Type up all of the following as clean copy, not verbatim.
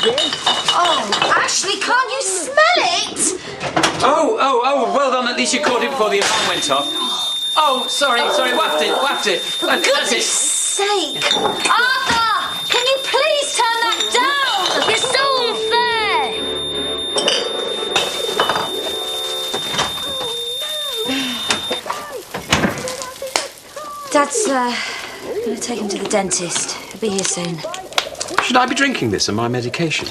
again. Oh, Ashley, can't you smell it? Oh, well done. At least you caught it before the alarm went off. Oh, sorry, waft it. For goodness sake. Arthur, can you please turn that down? You're so unfair. Dad's, going to take him to the dentist. He'll be here soon. Should I be drinking this and my medication?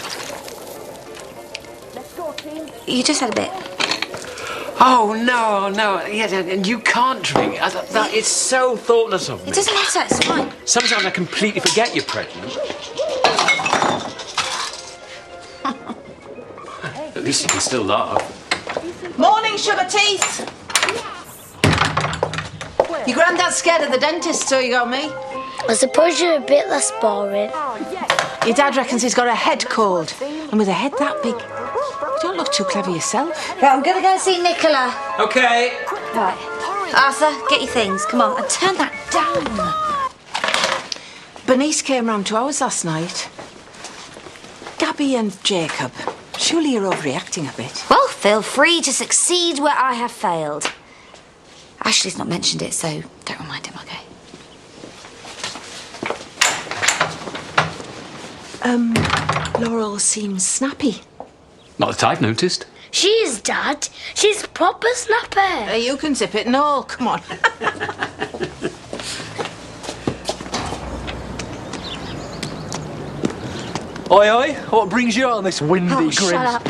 You just had a bit. Oh, no. Yes, and you can't drink. It's so thoughtless of me. It doesn't matter, it's fine. Sometimes I completely forget you're pregnant. At least you can still laugh. Morning, sugar teeth. Your granddad's scared of the dentist, so you got me. I suppose you're a bit less boring. Your dad reckons he's got a head cold. And with a head that big, you don't look too clever yourself. Right, I'm going to go see Nicola. OK. Right. Arthur, get your things. Come on, and turn that down. Bernice came round to ours last night. Gabby and Jacob. Surely you're overreacting a bit. Well, feel free to succeed where I have failed. Ashley's not mentioned it, so don't remind him, OK? Laurel seems snappy. Not that I've noticed. She is, Dad. She's proper snappy. You can zip it and all. Come on. Oi, what brings you out on this windy grim? Shut up.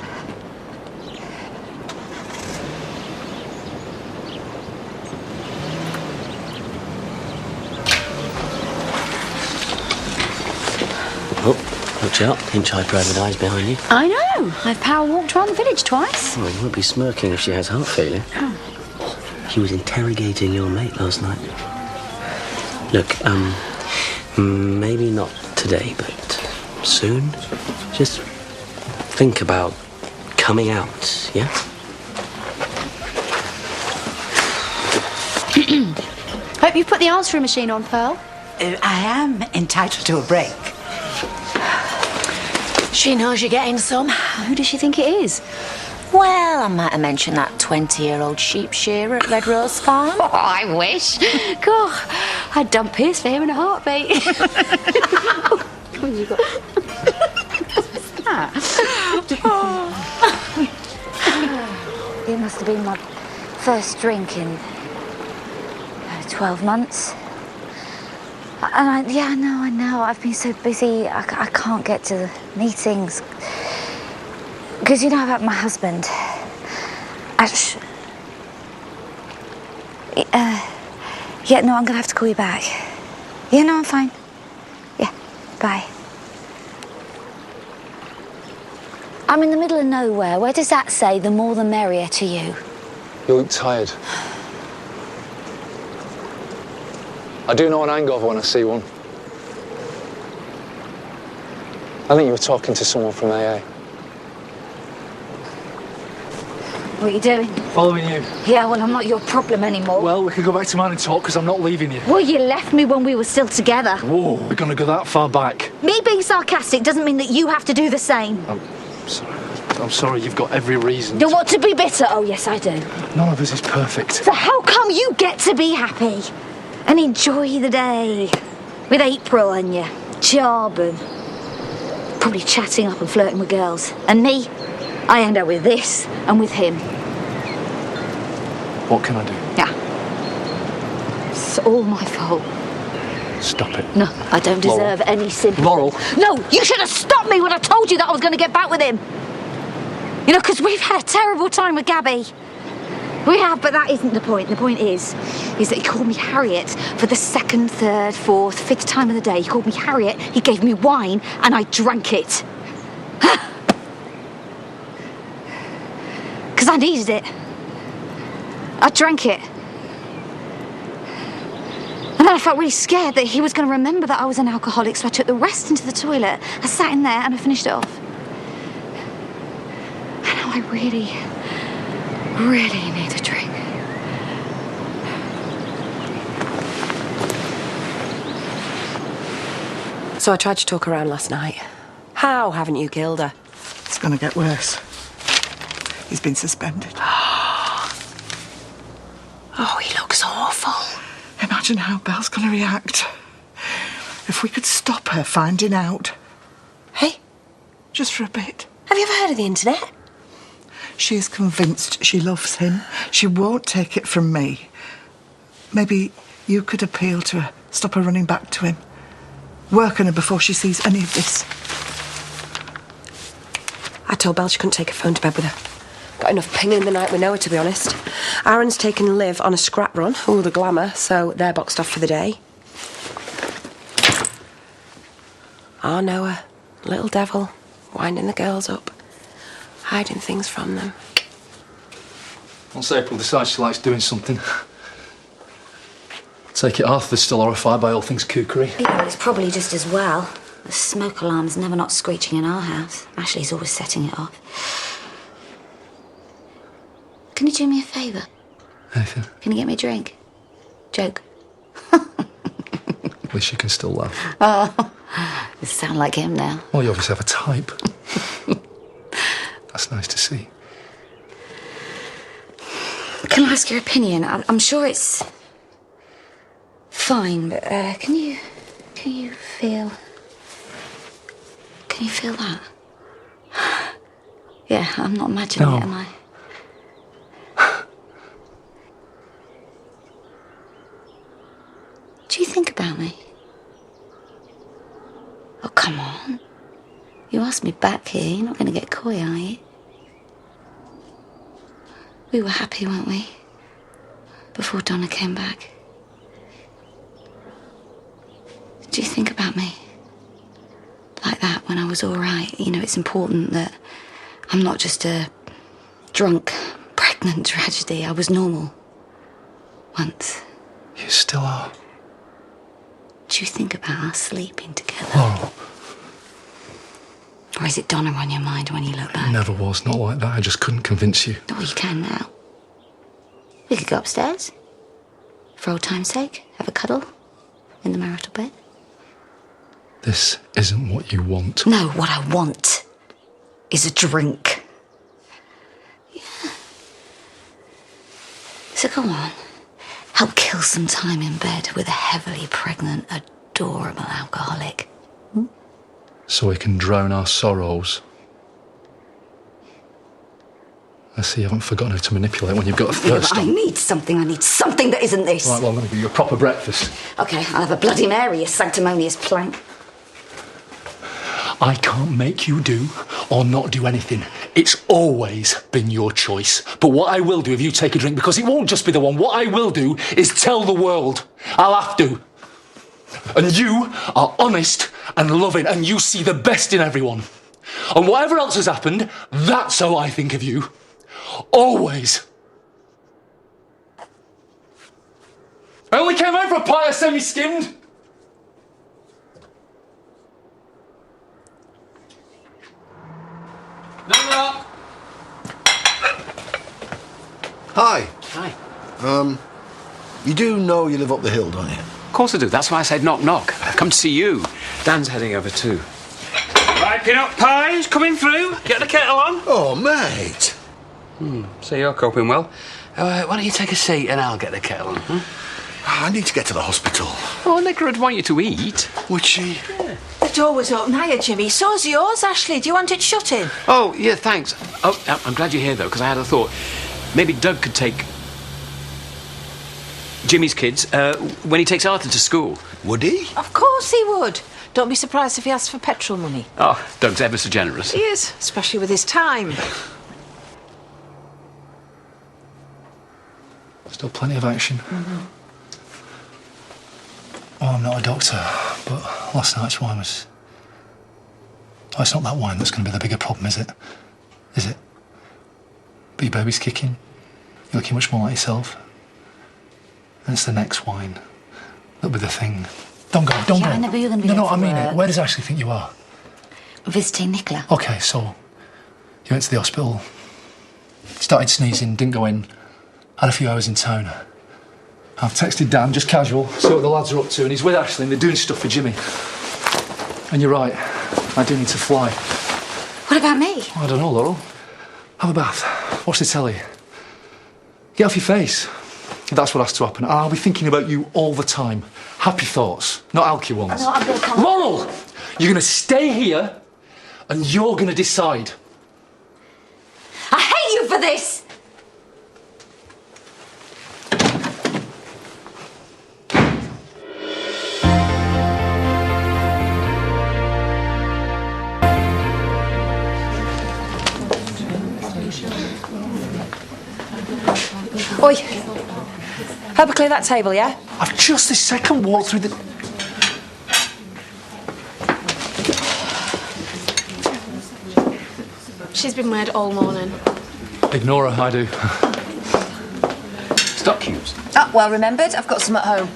Oh, watch out. Hitchhiker eyes behind you. I know. I've power walked around the village twice. Oh, he won't be smirking if she has heart failure. Oh. He was interrogating your mate last night. Look, maybe not today, but soon. Just think about coming out, yeah? Hope you've put the answering machine on, Pearl. I am entitled to a break. She knows you're getting some. Who does she think it is? Well, I might have mentioned that 20-year-old sheep shearer at Red Rose Farm. Oh, I wish. God, I'd dump Pierce for him in a heartbeat. What have you got? What's that? It must have been my first drink in 12 months. And I know. I've been so busy, I can't get to the meetings. Because you know about my husband. Yeah, no, I'm going to have to call you back. Yeah, no, I'm fine. Yeah, bye. I'm in the middle of nowhere. Where does that say, the more the merrier to you? You look tired. I do know an hangover when I see one. I think you were talking to someone from AA. What are you doing? Following you. Yeah, well, I'm not your problem anymore. Well, we could go back to mine and talk, because I'm not leaving you. Well, you left me when we were still together. Whoa, we're going to go that far back. Me being sarcastic doesn't mean that you have to do the same. I'm sorry, you've got every reason. You want to be bitter? Oh, yes, I do. None of us is perfect. So how come you get to be happy and enjoy the day with April and your Charbon? Probably chatting up and flirting with girls. And me, I end up with this and with him. What can I do? Yeah. It's all my fault. Stop it. No, I don't deserve any sympathy. Laurel. No, you should have stopped me when I told you that I was going to get back with him. You know, because we've had a terrible time with Gabby. We have, but that isn't the point. The point is that he called me Harriet for the second, third, fourth, fifth time of the day. He called me Harriet, he gave me wine, and I drank it. Because I needed it. I drank it. And then I felt really scared that he was going to remember that I was an alcoholic, so I took the rest into the toilet. I sat in there and I finished it off. And now I really need a drink. So I tried to talk her around last night. How haven't you killed her? It's going to get worse. He's been suspended. Oh, he looks awful. Imagine how Belle's going to react. If we could stop her finding out. Hey? Just for a bit. Have you ever heard of the internet? She is convinced she loves him. She won't take it from me. Maybe you could appeal to her, stop her running back to him. Work on her before she sees any of this. I told Belle she couldn't take her phone to bed with her. Got enough pinging in the night we know her, to be honest. Aaron's taken Liv on a scrap run. Ooh, the glamour, so they're boxed off for the day. I know her. Little devil, winding the girls up, hiding things from them. Once April decides she likes doing something, take it Arthur's still horrified by all things kookery. Yeah, it's probably just as well. The smoke alarm's never not screeching in our house. Ashley's always setting it off. Can you do me a favour? Anything? Can you get me a drink? Joke. At least you can still laugh. Oh, you sound like him now. Well, you obviously have a type. That's nice to see. Can I ask your opinion? I'm sure it's fine, but can you feel that? Yeah, I'm not imagining No. it, am I? Do you think about me? Oh, come on. You asked me back here. You're not going to get coy, are you? We were happy, weren't we? Before Donna came back. Do you think about me? Like that, when I was all right? You know, it's important that I'm not just a drunk, pregnant tragedy. I was normal. Once. You still are. Do you think about us sleeping together? Oh, Or is it Donna on your mind when you look back? never was. Not like that. I just couldn't convince you. Oh, you can now. We could go upstairs. For old time's sake, have a cuddle in the marital bed. This isn't what you want. No, what I want is a drink. Yeah. So go on. Help kill some time in bed with a heavily pregnant, adorable alcoholic. So we can drown our sorrows. I see you haven't forgotten how to manipulate when you've got a Yeah, thirst but I on. need something that isn't this. Right, well, I'm going to give you a proper breakfast. Okay, I'll have a Bloody Mary, you sanctimonious plank. I can't make you do or not do anything. It's always been your choice. But what I will do if you take a drink, because it won't just be the one, what I will do is tell the world. I'll have to. And you are honest and loving, and you see the best in everyone. And whatever else has happened, that's how I think of you. Always. I only came out for a pie of semi-skimmed. No. Hi. Hi. You do know you live up the hill, don't you? Of course I do. That's why I said knock, knock. I've come to see you. Dan's heading over too. Right, peanut pies coming through. Get the kettle on. Oh, mate. So you're coping well. Why don't you take a seat and I'll get the kettle on? I need to get to the hospital. Oh, Nicola would want you to eat. Would she? The door was open. Hiya, Jimmy. So's yours, Ashley. Do you want it shut in? Oh, yeah, thanks. Oh, I'm glad you're here, though, because I had a thought. Maybe Doug could take Jimmy's kids when he takes Arthur to school. Would he? Of course he would. Don't be surprised if he asks for petrol money. Oh, Doug's ever so generous. He is, especially with his time. Still plenty of action. Oh, I'm not a doctor, but last night's wine was... Oh, it's not that wine that's going to be the bigger problem, is it? Is it? But your baby's kicking. You're looking much more like yourself. And it's the next wine that'll be the thing. Don't go, don't go. Yeah, I know, but you're going to be No, late no, I for mean it. work. Where does Ashley think you are? Visiting Nicola. Okay, so you went to the hospital, started sneezing, didn't go in, had a few hours in town. I've texted Dan, just casual, see what the lads are up to, and he's with Ashley and they're doing stuff for Jimmy. And you're right, I do need to fly. What about me? I don't know, Laurel. Have a bath. Watch the telly. Get off your face. That's what has to happen. I'll be thinking about you all the time. Happy thoughts, not alky ones. No, I'm gonna come. Laurel! You're going to stay here and you're going to decide. I hate you for this! Oi. Help her clear that table, yeah? I've just this second walked through the... She's been weird all morning. Ignore her, I do. Stock cubes. Oh, well remembered. I've got some at home.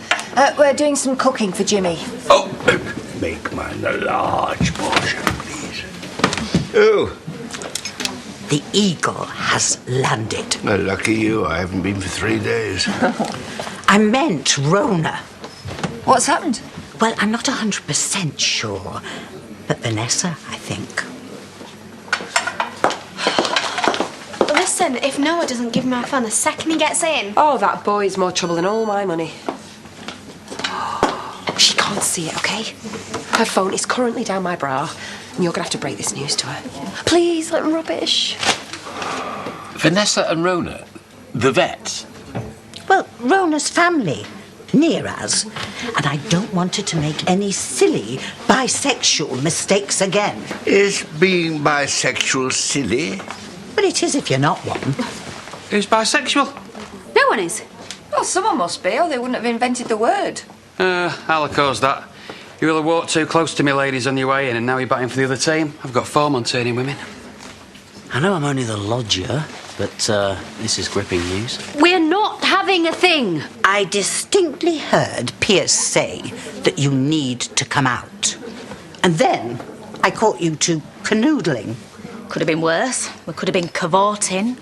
We're doing some cooking for Jimmy. Oh, make mine a large portion, please. Oh, The Eagle has landed. well, lucky you. I haven't been for 3 days. I meant Rona. What's happened? Well, I'm not 100% sure, but Vanessa, I think. Listen, if Noah doesn't give me my phone the second he gets in... Oh, that boy's more trouble than all my money. She can't see it, okay? Her phone is currently down my bra, and you're gonna have to break this news to her. Please, like rubbish. Vanessa and Rona, the vets. Well, Rona's family, near us, and I don't want her to make any silly bisexual mistakes again. Is being bisexual silly? But it is if you're not one. Who's bisexual? No one is. Well, someone must be, or they wouldn't have invented the word. I'll cause that. You will have walked too close to me, ladies, on your way in, and now you're batting for the other team. I've got form on turning women. I know I'm only the lodger, but this is gripping news. We're not having a thing. I distinctly heard Pierce say that you need to come out. And then I caught you two canoodling. Could have been worse. We could have been cavorting.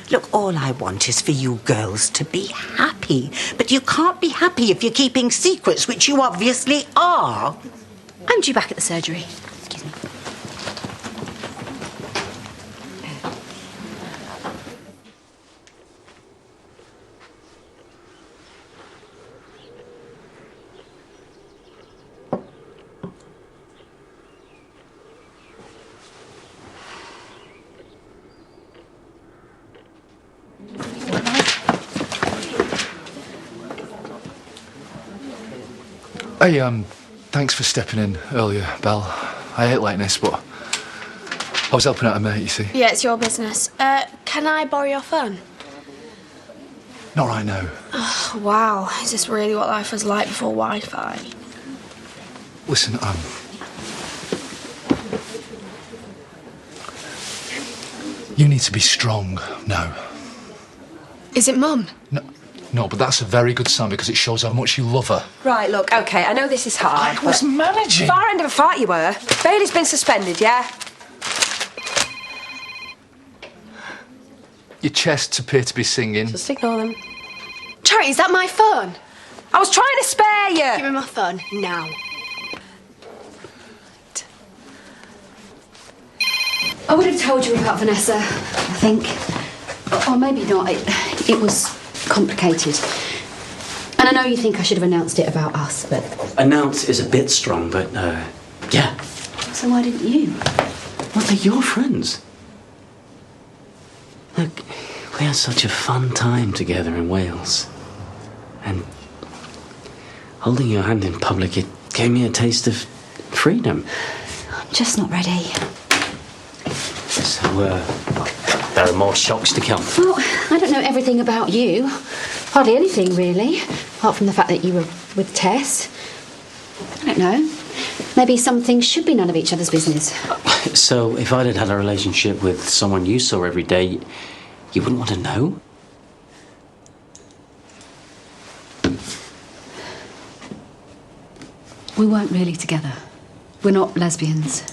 Look, all I want is for you girls to be happy. But you can't be happy if you're keeping secrets, which you obviously are. I'm due back at the surgery. Excuse me. Hey, thanks for stepping in earlier, Belle. I hate lateness, but I was helping out a mate, you see. Yeah, it's your business. Can I borrow your phone? Not right now. Oh, wow. Is this really what life was like before Wi-Fi? Listen, you need to be strong now. Is it Mum? No, but that's a very good sign because it shows how much you love her. Right, look, OK, I know this is hard, I was managing. Far end of a fart you were. Bailey's been suspended, yeah? Your chests appear to be singing. Just ignore them. Charity, is that my phone? I was trying to spare you! Give me my phone, now. I would have told you about Vanessa, I think. Or maybe not. It was complicated. And I know you think I should have announced it about us, but... Announce is a bit strong, but, yeah. So why didn't you? Well, they're your friends. Look, we had such a fun time together in Wales. And holding your hand in public, it gave me a taste of freedom. I'm just not ready. So, there are more shocks to come. Well, I don't know everything about you. Hardly anything, really. Apart from the fact that you were with Tess. I don't know. Maybe some things should be none of each other's business. So, if I'd had a relationship with someone you saw every day, you wouldn't want to know? We weren't really together. We're not lesbians.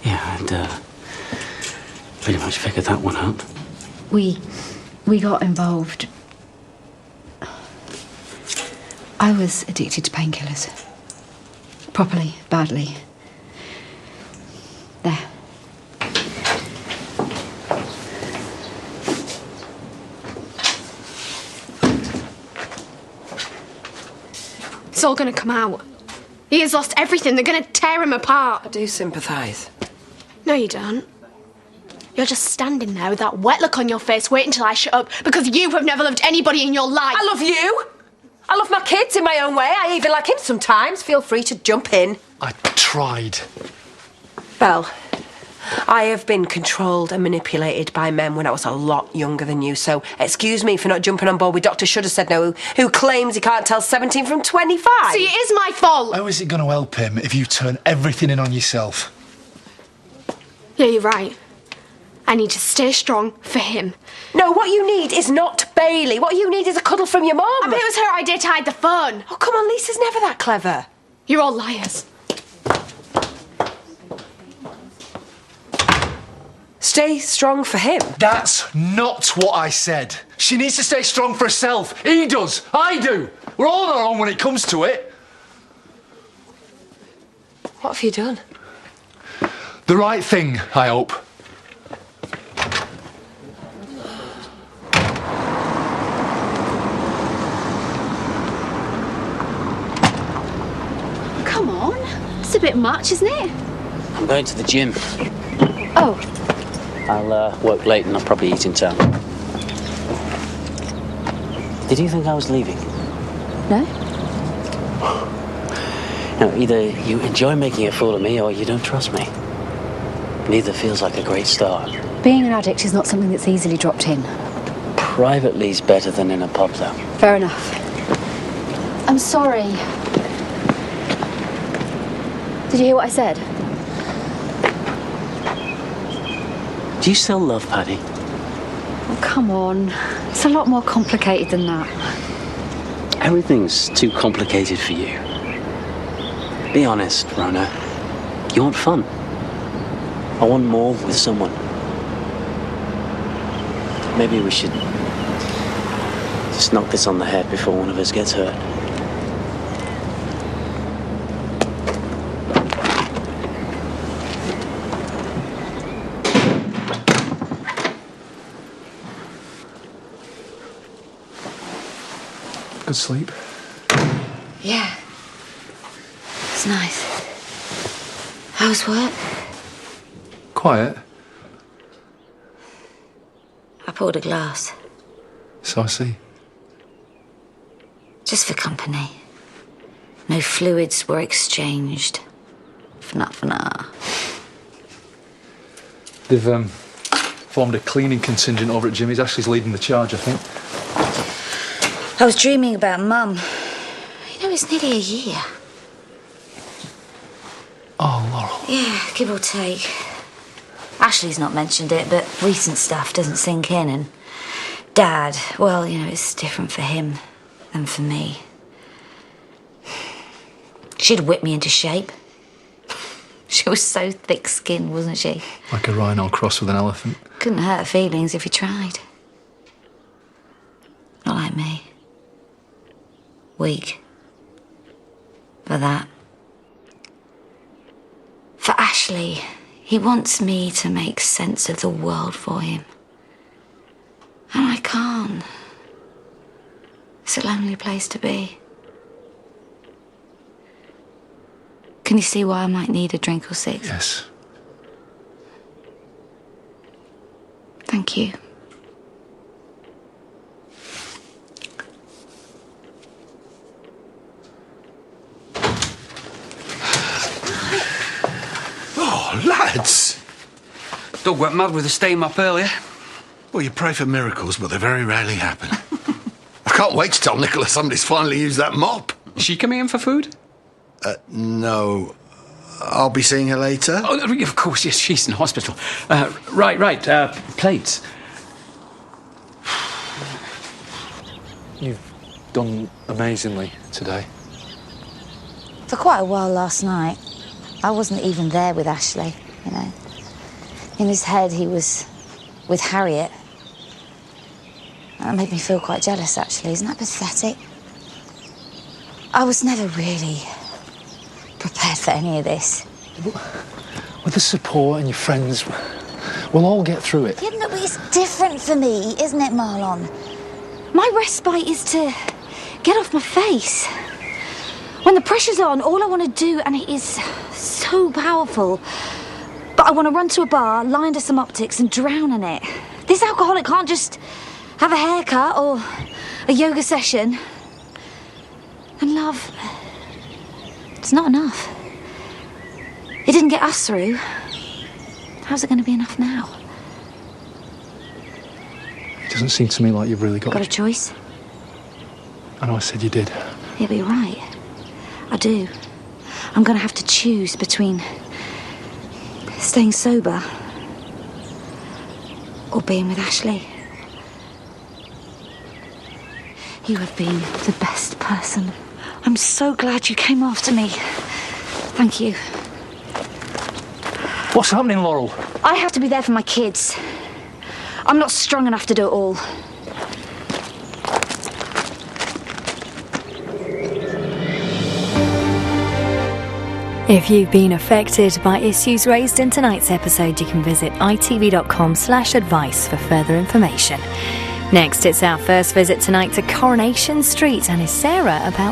Yeah, I'd pretty much figured that one out. We got involved. I was addicted to painkillers. Properly, badly. all going to come out. He has lost everything. They're going to tear him apart. I do sympathise. No, you don't. You're just standing there with that wet look on your face, waiting till I shut up, because you have never loved anybody in your life. I love you. I love my kids in my own way. I even like him sometimes. Feel free to jump in. I tried. Belle, I have been controlled and manipulated by men when I was a lot younger than you, so excuse me for not jumping on board with Dr. Should Have Said No, who claims he can't tell 17 from 25. See, it is my fault. How is it going to help him if you turn everything in on yourself? Yeah, you're right. I need to stay strong for him. No, what you need is not Bailey. What you need is a cuddle from your mum. I bet it was her idea to hide the phone. Oh, come on, Lisa's never that clever. You're all liars. Stay strong for him. That's not what I said. She needs to stay strong for herself. He does. I do. We're all on our own when it comes to it. What have you done? The right thing, I hope. Come on. It's a bit much, isn't it? I'm going to the gym. Oh. I'll work late and I'll probably eat in town. Did you think I was leaving? No? No, either you enjoy making a fool of me or you don't trust me. Neither feels like a great start. Being an addict is not something that's easily dropped in. Privately's better than in a pub, though. Fair enough. I'm sorry. Did you hear what I said? Do you still love Paddy? Oh, come on. It's a lot more complicated than that. Everything's too complicated for you. Be honest, Rona. You want fun. I want more with someone. Maybe we should just knock this on the head before one of us gets hurt. Good sleep. Yeah. It's nice. How's work? Quiet. I poured a glass. So I see. Just for company. No fluids were exchanged. For They've formed a cleaning contingent over at Jimmy's. Ashley's leading the charge, I think. I was dreaming about Mum. You know, it's nearly a year. Oh, Laurel. Yeah, give or take. Ashley's not mentioned it, but recent stuff doesn't sink in, and Dad, well, you know, it's different for him than for me. She'd whip me into shape. She was so thick-skinned, wasn't she? Like a rhino crossed with an elephant. Couldn't hurt her feelings if you tried. Not like me. Weak. For that. For Ashley, he wants me to make sense of the world for him. And I can't. It's a lonely place to be. Can you see why I might need a drink or six? Yes. Thank you. Oh, lads! Doug went mad with the steam up earlier. Well, you pray for miracles, but they very rarely happen. I can't wait to tell Nicola somebody's finally used that mop. Is she coming in for food? No. I'll be seeing her later. Oh, of course, yes, she's in hospital. Right, plates. You've done amazingly today. For quite a while last night, I wasn't even there with Ashley, you know. In his head, he was with Harriet. That made me feel quite jealous, actually. Isn't that pathetic? I was never really prepared for any of this. With the support and your friends, we'll all get through it. Yeah, no, but it's different for me, isn't it, Marlon? My respite is to get off my face. the pressure's on. All I want to do, and it is so powerful, but I want to run to a bar, lie under some optics and drown in it. This alcoholic can't just have a haircut or a yoga session. And love, it's not enough. It didn't get us through. How's it going to be enough now? It doesn't seem to me like you've really got a choice? I know I said you did. Yeah, but you're right. I do. I'm going to have to choose between staying sober or being with Ashley. You have been the best person. I'm so glad you came after me. Thank you. What's happening, Laurel? I have to be there for my kids. I'm not strong enough to do it all. If you've been affected by issues raised in tonight's episode, you can visit itv.com/advice for further information. Next, it's our first visit tonight to Coronation Street, and is Sarah about